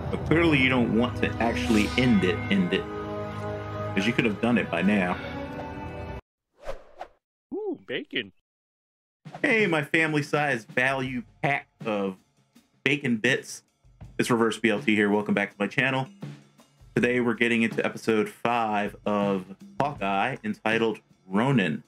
But clearly you don't want to actually end it. Because you could have done it by now. Ooh, bacon. Hey, my family-sized value pack of bacon bits. It's Reverse BLT here. Welcome back to my channel. Today we're getting into episode 5 of Hawkeye, entitled Ronin.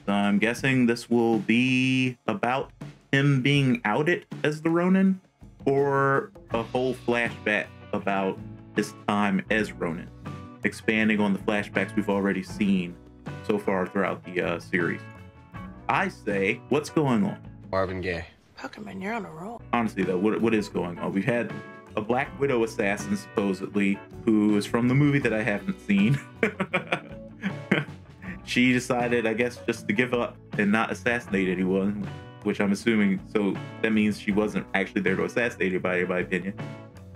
So I'm guessing this will be about him being outed as the Ronin, or a whole flashback about his time as Ronin, expanding on the flashbacks we've already seen so far throughout the series. I say, what's going on? Marvin Gaye. Pokemon, you're on a roll. Honestly, though, what is going on? We've had a Black Widow assassin, supposedly, who is from the movie that I haven't seen. She decided, I guess, just to give up and not assassinate anyone, which I'm assuming, so that means she wasn't actually there to assassinate anybody, in my opinion.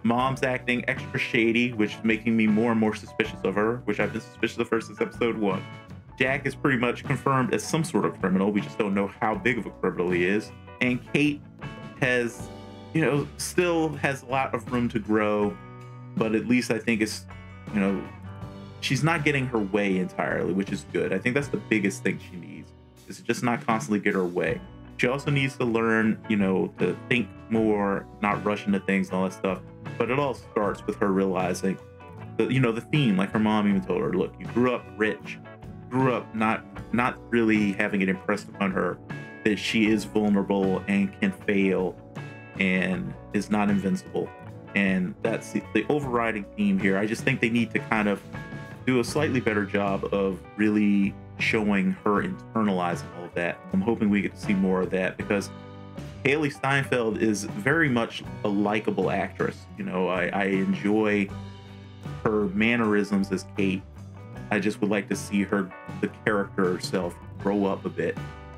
Mom's acting extra shady, which is making me more and more suspicious of her, which I've been suspicious of her since episode 1. Jack is pretty much confirmed as some sort of criminal. We just don't know how big of a criminal he is. And Kate has, you know, still has a lot of room to grow, but at least I think it's, you know, she's not getting her way entirely, which is good. I think that's the biggest thing she needs, is to just not constantly get her way. She also needs to learn, you know, to think more, not rush into things and all that stuff. But it all starts with her realizing that, you know, the theme, like her mom even told her, look, you grew up rich, grew up not really having it impressed upon her that she is vulnerable and can fail and is not invincible. And that's the overriding theme here. I just think they need to kind of do a slightly better job of really showing her internalizing all of that. I'm hoping we get to see more of that, because Haley Steinfeld is very much a likable actress. You know, I enjoy her mannerisms as Kate. I just would like to see her, the character herself, grow up a bit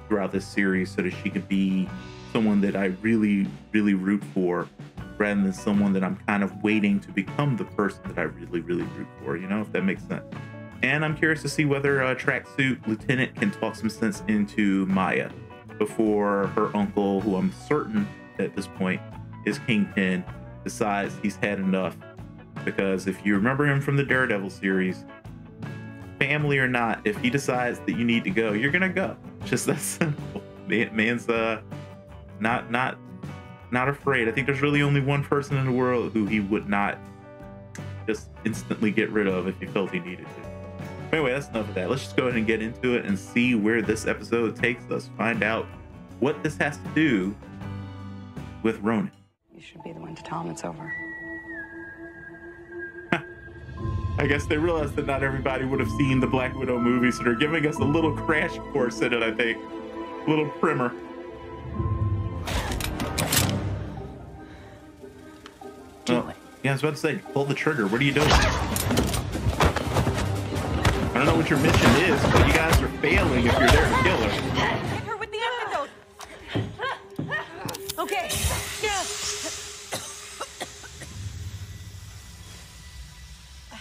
throughout this series so that she could be someone that I really, really root for, rather than someone that I'm kind of waiting to become the person that I really, really root for, you know, if that makes sense. And I'm curious to see whether Tracksuit Lieutenant can talk some sense into Maya before her uncle, who I'm certain at this point is Kingpin, decides he's had enough. Because if you remember him from the Daredevil series, family or not, if he decides that you need to go, you're gonna go. Just that simple. Man's not afraid. I think there's really only one person in the world who he would not just instantly get rid of if he felt he needed to. Anyway, that's enough of that. Let's just go ahead and get into it and see where this episode takes us. Find out what this has to do with Ronin. You should be the one to tell him it's over. I guess they realized that not everybody would have seen the Black Widow movie, so they're giving us a little crash course in it, I think. A little primer. Do it. Yeah, I was about to say, pull the trigger. What are you doing? I don't know what your mission is, but you guys are failing if you're there to kill her. Hit her with the antidote. Okay. Yeah.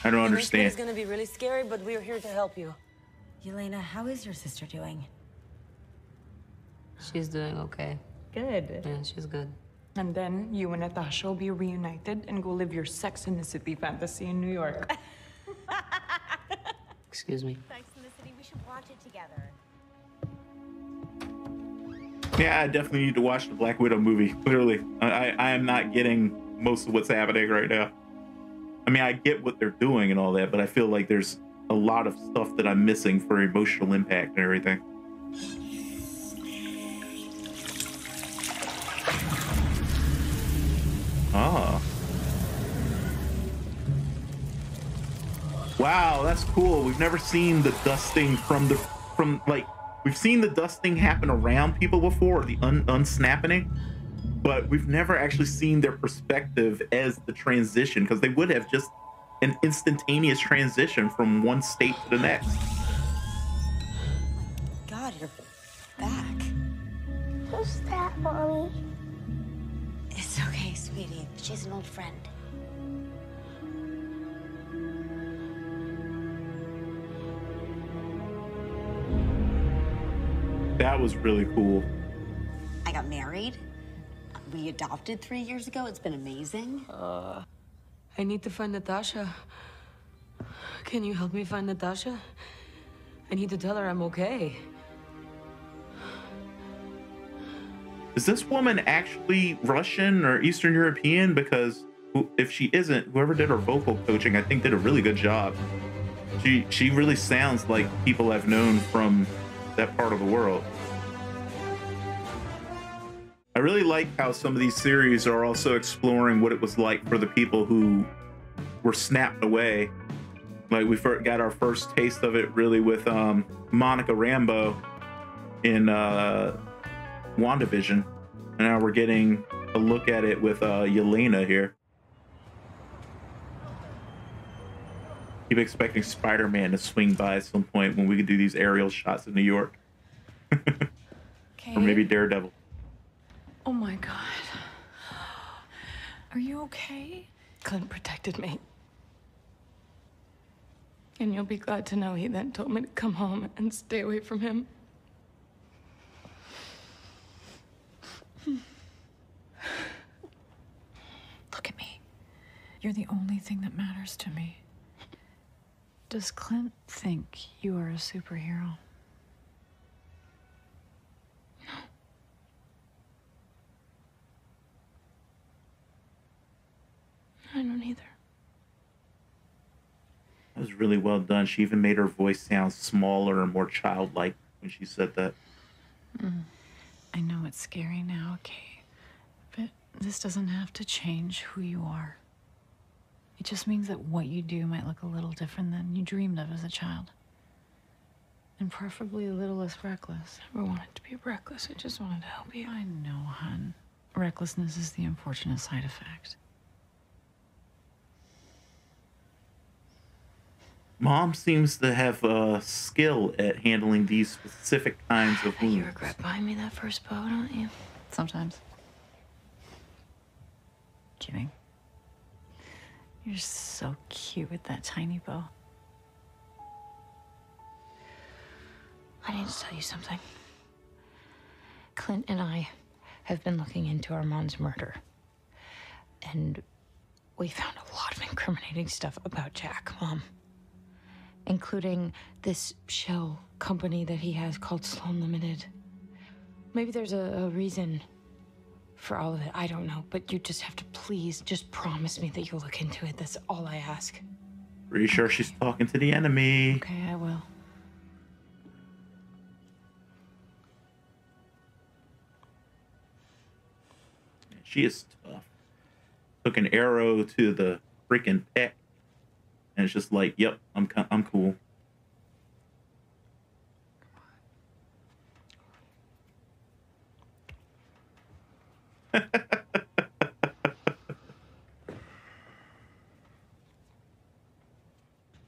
I don't understand. It's gonna be really scary, but we're here to help you. Yelena, how is your sister doing? She's doing okay. Good. Yeah, she's good. And then you and Natasha will be reunited and go live your Sex in the City fantasy in New York. Excuse me. Sex in the City, we should watch it together. Yeah, I definitely need to watch the Black Widow movie, clearly. I am not getting most of what's happening right now. I mean, I get what they're doing and all that, but I feel like there's a lot of stuff that I'm missing for emotional impact and everything. Ah. Wow, that's cool. We've never seen the dusting we've seen the dusting happen around people before, the unsnapping, but we've never actually seen their perspective as the transition, because they would have just an instantaneous transition from one state to the next. God, you're back. Who's that, Mommy? It's okay, sweetie. She's an old friend. That was really cool. I got married. We adopted 3 years ago. It's been amazing. I need to find Natasha. Can you help me find Natasha? I need to tell her I'm okay. Is this woman actually Russian or Eastern European? Because if she isn't, whoever did her vocal coaching, I think did a really good job. She really sounds like people I've known from that part of the world. I really like how some of these series are also exploring what it was like for the people who were snapped away. Like we got our first taste of it really with Monica Rambeau in WandaVision, and now we're getting a look at it with Yelena here. Keep expecting Spider-Man to swing by at some point when we could do these aerial shots of New York. Okay. Or maybe Daredevil. Oh my God. Are you okay? Clint protected me. And you'll be glad to know he then told me to come home and stay away from him. Look at me. You're the only thing that matters to me. Does Clint think you are a superhero? I don't either. That was really well done. She even made her voice sound smaller and more childlike when she said that. I know it's scary now, okay? But this doesn't have to change who you are. It just means that what you do might look a little different than you dreamed of as a child. And preferably a little less reckless. I never wanted to be reckless. I just wanted to help you. I know, hon. Recklessness is the unfortunate side effect. Mom seems to have a skill at handling these specific kinds of wounds. You regret buying me that first bow, don't you? Sometimes. Kidding. You're so cute with that tiny bow. I need to tell you something. Clint and I have been looking into Armand's murder. And we found a lot of incriminating stuff about Jack, Mom. Including this shell company that he has called Sloan Limited. Maybe there's a reason for all of it. I don't know. But you just have to please just promise me that you'll look into it. That's all I ask. Pretty sure she's talking to the enemy. Okay, I will. She is tough. Took an arrow to the freaking pec. And it's just like, yep, I'm cool.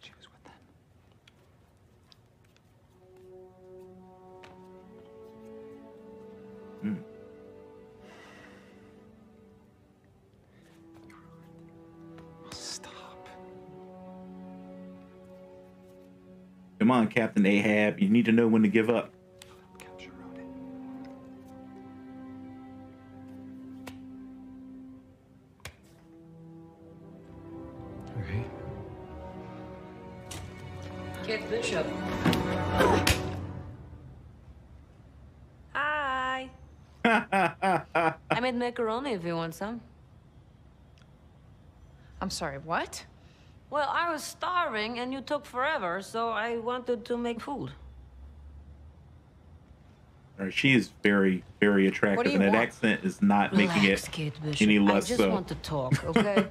She was with them. Stop. Come on, Captain Ahab. You need to know when to give up. Capture Ronin. Okay. Kate Bishop. Hi. I made macaroni if you want some. I'm sorry, what? Well, I was starving and you took forever, so I wanted to make food. She is very, very attractive, do you and that want? accent is not making Relax, it Kate Bishop. any less I just so. want to talk, okay?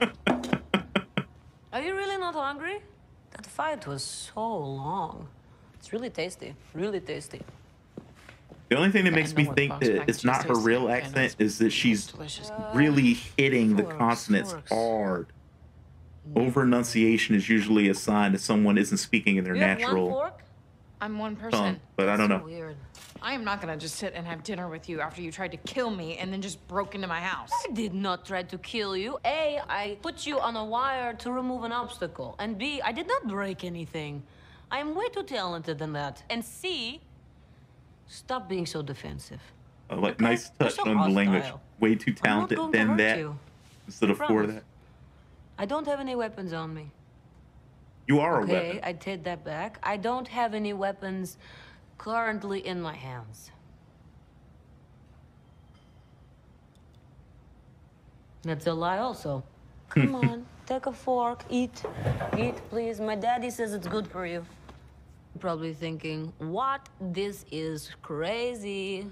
Are you really not hungry? That fight was so long. It's really tasty, really tasty. The only thing that makes I me know what think box that mac it's and not cheese her tastes real like, and accent it's is that she's delicious. really hitting the Forks, consonants forks. hard. Over enunciation is usually a sign that someone isn't speaking in their You have one natural fork? I'm one tone. person. But I don't So know. weird. I am not gonna just sit and have dinner with you after you tried to kill me and then just broke into my house. I did not try to kill you. A, I put you on a wire to remove an obstacle. And B, I did not break anything. I am way too talented than that. And C, stop being so defensive. Like Okay? nice You're touch so on the language. hostile. Way too I'm not talented going to than hurt that you. instead of for Promise. that. I don't have any weapons on me. You are a Okay, weapon. I take that back. I don't have any weapons currently in my hands. That's a lie also. Come on, take a fork, eat. Eat, please. My daddy says it's good for you. Probably thinking, what? This is crazy.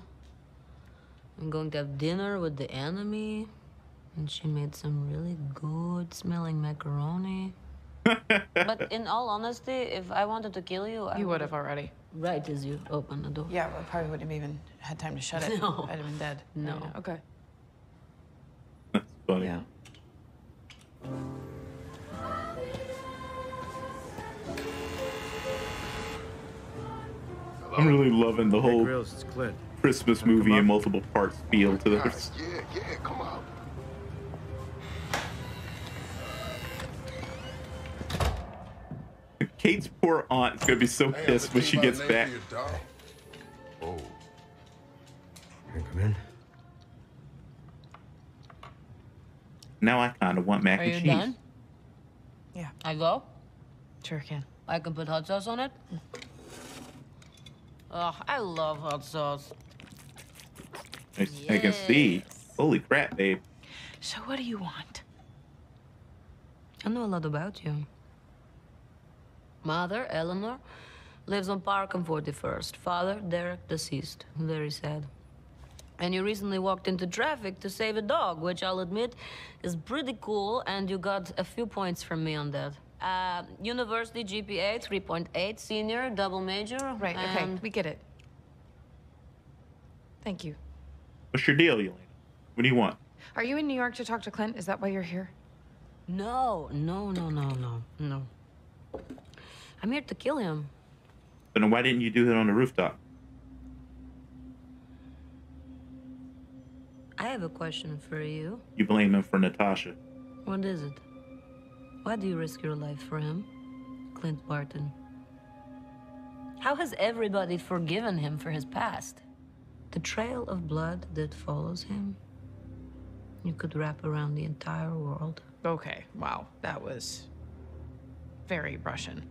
I'm going to have dinner with the enemy. And she made some really good smelling macaroni. But in all honesty, if I wanted to kill you, I You would have already. Right as you open the door. Yeah, but I probably wouldn't have even had time to shut it. No. I'd have been dead. No. Yeah, okay. That's funny. Yeah. I'm really loving the whole Grills, it's Clint. Christmas movie in multiple parts feel to this. Yeah, come on. Kate's poor aunt is gonna be so pissed when she gets back. Oh. Can I come in? Now I kind of want mac Are and you cheese. done? Yeah. I go? Sure can. I can put hot sauce on it? Oh, I love hot sauce. I can see. Holy crap, babe. So what do you want? I know a lot about you. Mother, Eleanor, lives on Park and 41st. Father, Derek, deceased. Very sad. And you recently walked into traffic to save a dog, which I'll admit is pretty cool, and you got a few points from me on that. University GPA 3.8, senior, double major. Right, okay, and- we get it. Thank you. What's your deal, Yelena? What do you want? Are you in New York to talk to Clint? Is that why you're here? No. I'm here to kill him. But then why didn't you do it on the rooftop? I have a question for you. You blame him for Natasha. What is it? Why do you risk your life for him, Clint Barton? How has everybody forgiven him for his past? The trail of blood that follows him, you could wrap around the entire world. Okay, wow, that was very Russian.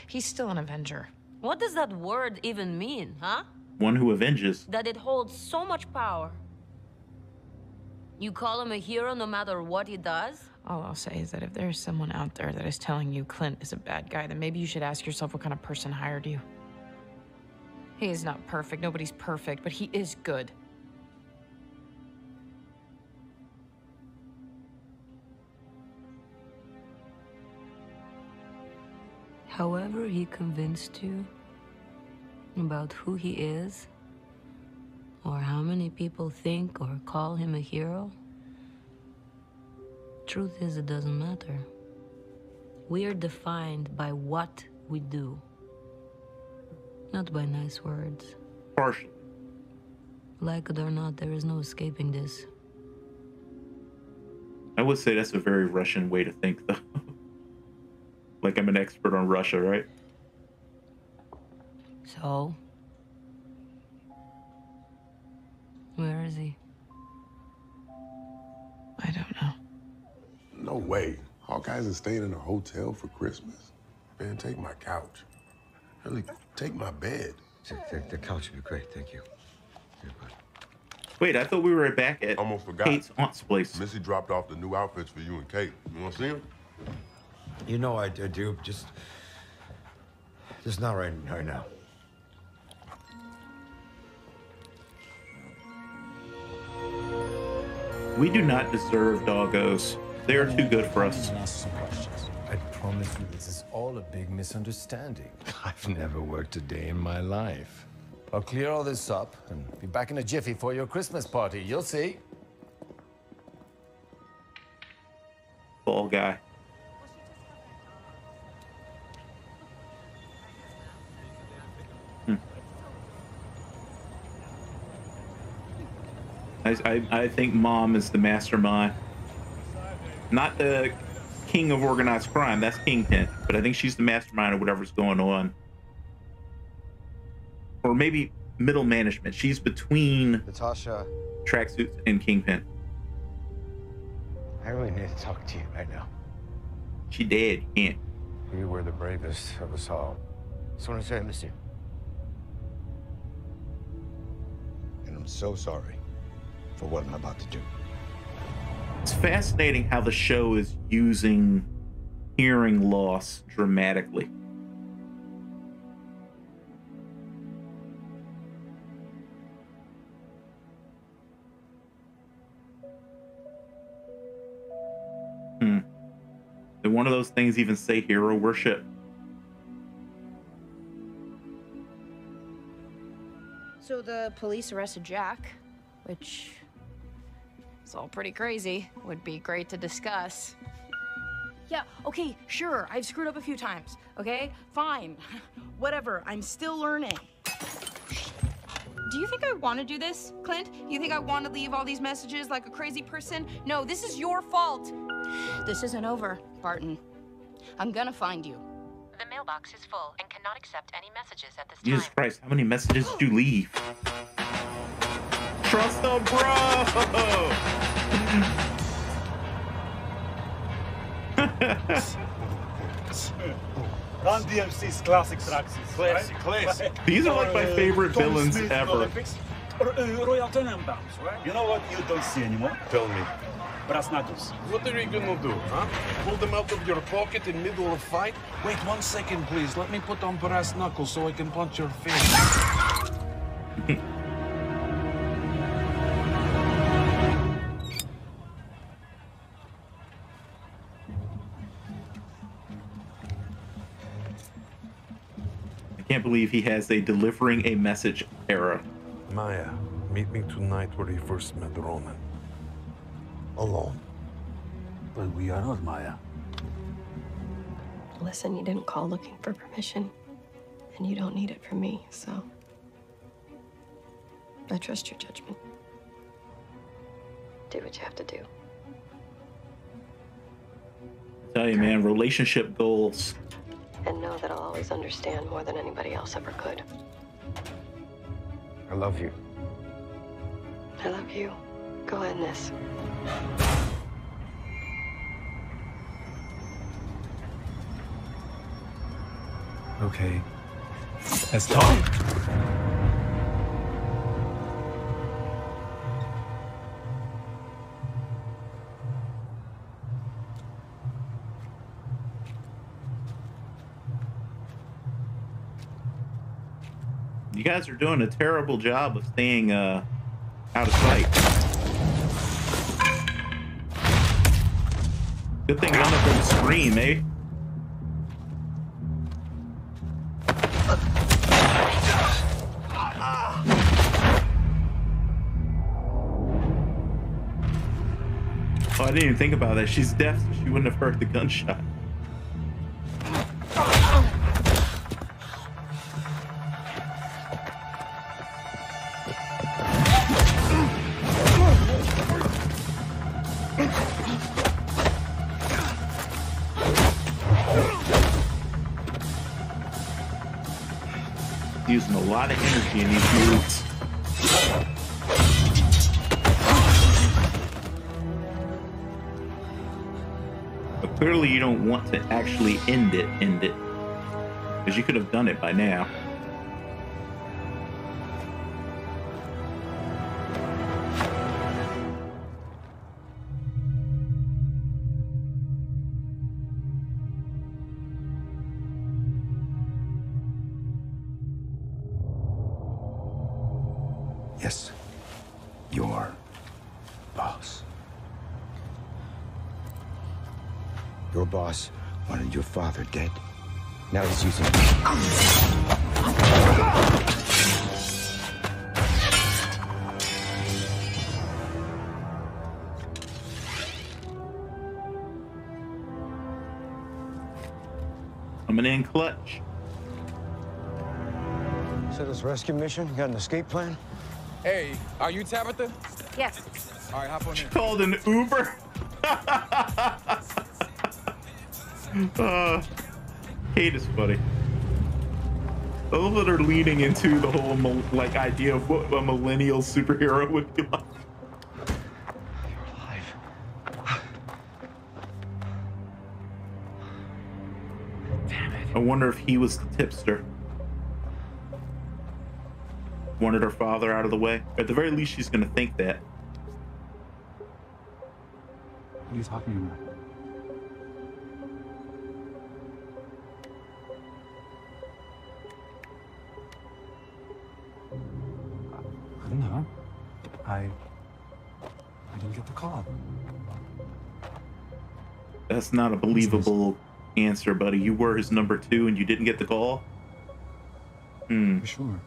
He's still an Avenger. What does that word even mean, huh? One who avenges. That it holds so much power. You call him a hero no matter what he does? All I'll say is that if there's someone out there that is telling you Clint is a bad guy, then maybe you should ask yourself what kind of person hired you. He is not perfect. Nobody's perfect, but he is good. However he convinced you about who he is, or how many people think or call him a hero, truth is it doesn't matter. We are defined by what we do, not by nice words. Partially. Like it or not, there is no escaping this. I would say that's a very Russian way to think, though. Like I'm an expert on Russia, right? So, where is he? I don't know. No way. Hawkeye isn't staying in a hotel for Christmas. Man, take my couch. Really, take my bed. The couch would be great, thank you. Here, bud. Wait, I thought we were back at Almost forgot. Kate's aunt's place. Missy dropped off the new outfits for you and Kate. You want to see them? You know I do, just not right now. We do not deserve doggos. They are too good for us. Ask some questions. I promise you, this is all a big misunderstanding. I've never worked a day in my life. I'll clear all this up and be back in a jiffy for your Christmas party. You'll see. Ball guy. I think Mom is the mastermind. Not the king of organized crime. That's Kingpin. But I think she's the mastermind of whatever's going on. Or maybe middle management. She's between Natasha, Tracksuits and Kingpin. I really need to talk to you right now. She dead. You can't. You were the bravest of us all. Just want to say I miss you. And I'm so sorry for what I'm about to do. It's fascinating how the show is using hearing loss dramatically. Did one of those things even say hero worship? So the police arrested Jack, which is all pretty crazy. Would be great to discuss. Yeah, okay, sure, I've screwed up a few times, okay? Fine. Whatever, I'm still learning. Do you think I want to do this, Clint? You think I want to leave all these messages like a crazy person? No, this is your fault. This isn't over, Barton. I'm gonna find you. The mailbox is full and cannot accept any messages at this Jesus Christ, how many messages did you leave? Trust the bro! Run DMC's classic tracks. Classic. These are like my favorite villains ever. Royal Tenenbaums, right? You know what you don't see anymore? Tell me. Brass knuckles. What are you gonna do, huh? Pull them out of your pocket in middle of fight? Wait 1 second, please. Let me put on brass knuckles so I can punch your face. I can't believe he has a delivering a message era. Maya, meet me tonight where you first met Ronin. Alone. But we are not Maya. Listen, you didn't call looking for permission, and you don't need it from me, so I trust your judgment. Do what you have to do. I tell you, man, relationship goals. And know that I'll always understand more than anybody else ever could. I love you. I love you. Go end this. Okay. Let's talk. You guys are doing a terrible job of staying out of sight. Good thing none of them scream, eh? Oh, I didn't even think about that. She's deaf, so she wouldn't have heard the gunshot. Using a lot of energy in these moves. But clearly you don't want to actually end it. Because you could have done it by now. Yes, your boss. Your boss wanted your father dead. Now he's using Coming in clutch. So this rescue mission, got an escape plan? Hey, are you Tabitha? Yes. All right, hop on in. Called an Uber. Kate is funny. I love that they're leaning into the whole like idea of what a millennial superhero would be like. You're alive. Damn it. I wonder if he was the tipster. Wanted her father out of the way. At the very least, she's gonna think that. What are you talking about? I don't know. I didn't get the call. That's not a believable answer, buddy. You were his number 2 and you didn't get the call? For sure.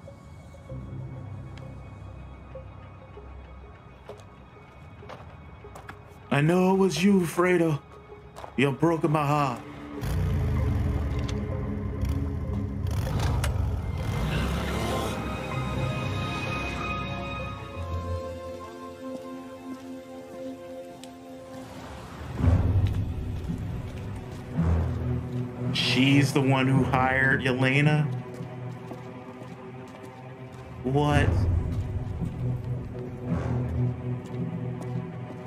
I know it was you, Fredo. You broke my heart. She's the one who hired Yelena? What?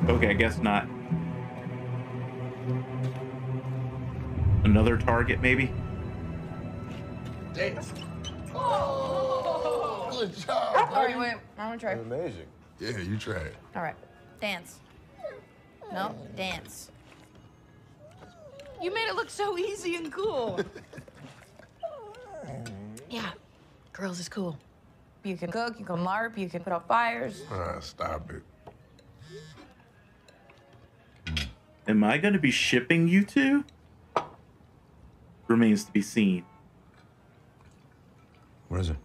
Okay, I guess not. Another target, maybe? Dance. Oh, good job, All right, wait. I want to try. Amazing. Yeah, you try it. All right. Dance. No, dance. You made it look so easy and cool. Yeah, girls is cool. You can cook, you can LARP, you can put out fires. Stop it. Am I going to be shipping you two? Remains to be seen. What is it?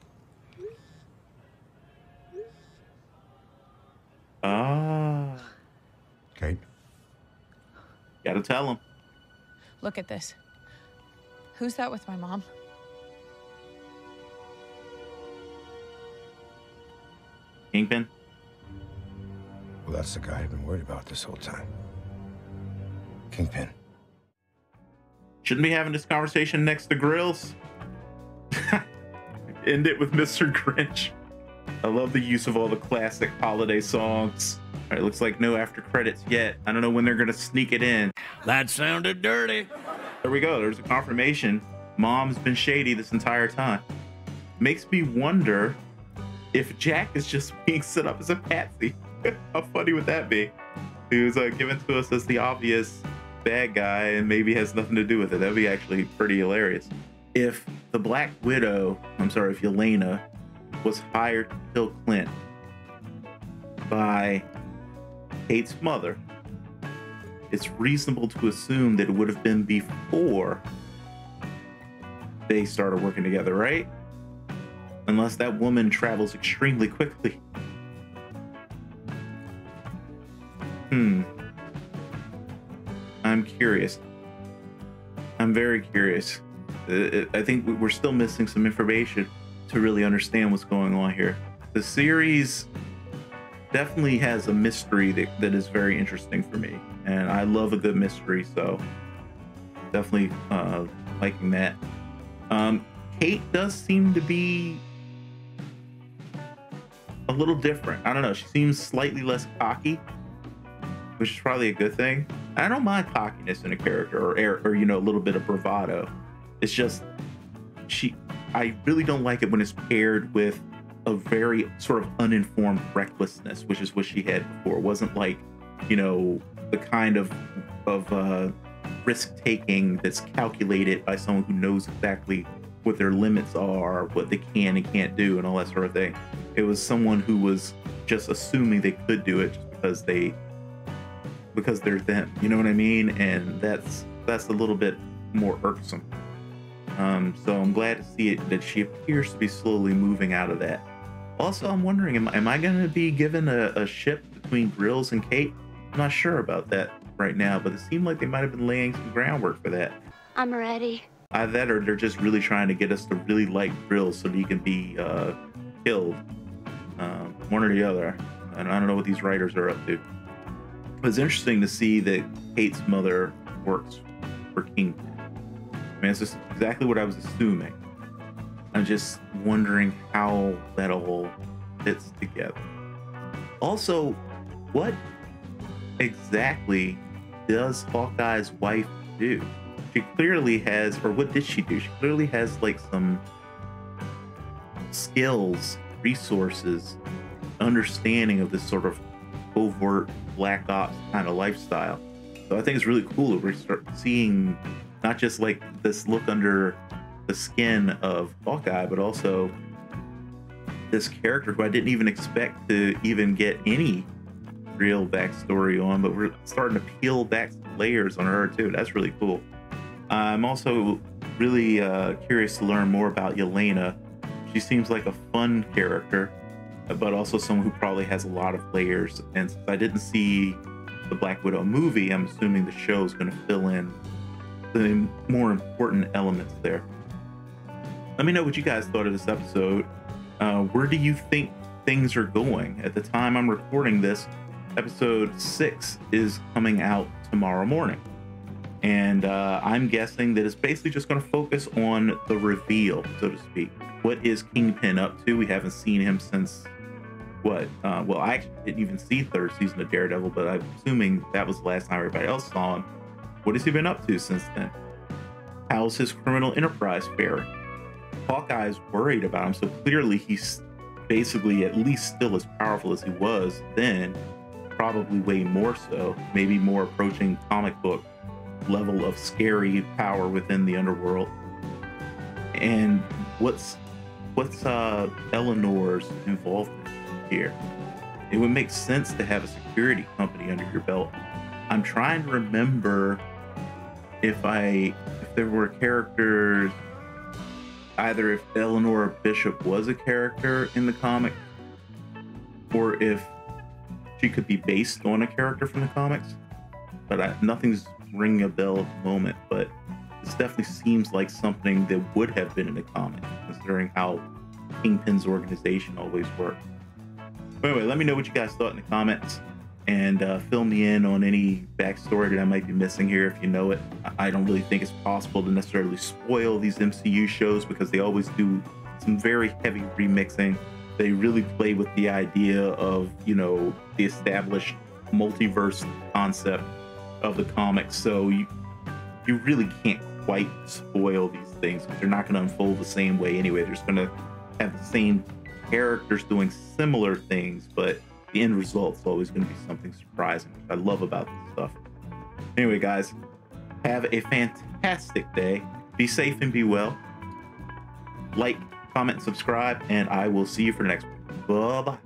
Ah. Kate? Gotta tell him. Look at this. Who's that with my mom? Kingpin? Well, that's the guy I've been worried about this whole time. Kingpin. Shouldn't be having this conversation next to Grills. End it with Mr. Grinch. I love the use of all the classic holiday songs. All right, looks like no after credits yet. I don't know when they're gonna sneak it in. That sounded dirty. There we go. There's a confirmation. Mom's been shady this entire time. Makes me wonder if Jack is just being set up as a patsy. How funny would that be? He was given to us as the obvious bad guy and maybe has nothing to do with it. That'd be actually pretty hilarious. If the Black Widow, if Yelena, was hired to kill Clint by Kate's mother, it's reasonable to assume that it would have been before they started working together, right? Unless that woman travels extremely quickly. I'm curious. I'm very curious. I think we're still missing some information to really understand what's going on here. The series definitely has a mystery that is very interesting for me, and I love a good mystery, so definitely liking that. Kate does seem to be a little different. I don't know. She seems slightly less cocky, which is probably a good thing. I don't mind cockiness in a character or a little bit of bravado. It's just I really don't like it when it's paired with a very sort of uninformed recklessness, which is what she had before. It wasn't like, the kind of risk taking that's calculated by someone who knows exactly what their limits are, what they can and can't do, and all that sort of thing. It was someone who was just assuming they could do it just because they're them. You know what I mean? And that's a little bit more irksome. So I'm glad to see it that she appears to be slowly moving out of that. Also, I'm wondering, am I going to be given a ship between Grills and Kate? I'm not sure about that right now, but it seemed like they might have been laying some groundwork for that. I'm ready. Either that or they're just really trying to get us to really like Grills so that he can be killed. One or the other. And I don't know what these writers are up to. It's interesting to see that Kate's mother works for Kingpin. I mean, it's just exactly what I was assuming. I'm just wondering how that all fits together. Also, what exactly does Hawkeye's wife do? she clearly has, or what did she do? She clearly has like some skills, resources, understanding of this sort of overt black ops kind of lifestyle. So I think it's really cool that we start seeing not just like this look under the skin of Hawkeye, but also this character who I didn't even expect to even get any real backstory on, but we're starting to peel back some layers on her too. That's really cool. I'm also really curious to learn more about Yelena. She seems like a fun character, but also someone who probably has a lot of layers. And since I didn't see the Black Widow movie, I'm assuming the show is going to fill in the more important elements there. Let me know what you guys thought of this episode. Where do you think things are going? At the time I'm recording this, episode 6 is coming out tomorrow morning. And I'm guessing that it's basically just going to focus on the reveal, so to speak. What is Kingpin up to? We haven't seen him since what? Well, I actually didn't even see third season of Daredevil, but I'm assuming that was the last time everybody else saw him. What has he been up to since then? How's his criminal enterprise faring? Hawkeye's worried about him, so clearly he's basically at least still as powerful as he was then, probably way more so, maybe more approaching comic book level of scary power within the underworld. And what's Eleanor's involvement here? It would make sense to have a security company under your belt. I'm trying to remember if there were characters, either if Eleanor Bishop was a character in the comic, or if she could be based on a character from the comics. But nothing's ringing a bell at the moment, but this definitely seems like something that would have been in the comic, considering how Kingpin's organization always worked. But anyway, let me know what you guys thought in the comments, and fill me in on any backstory that I might be missing here if you know it. I don't really think it's possible to necessarily spoil these MCU shows because they always do some very heavy remixing. They really play with the idea of, you know, the established multiverse concept of the comics. So you really can't quite spoil these things because they're not going to unfold the same way anyway. They're just going to have the same characters doing similar things, but the end result's always going to be something surprising, which I love about this stuff. Anyway, guys, have a fantastic day. Be safe and be well. Like, comment, subscribe, and I will see you for the next one. Bye-bye.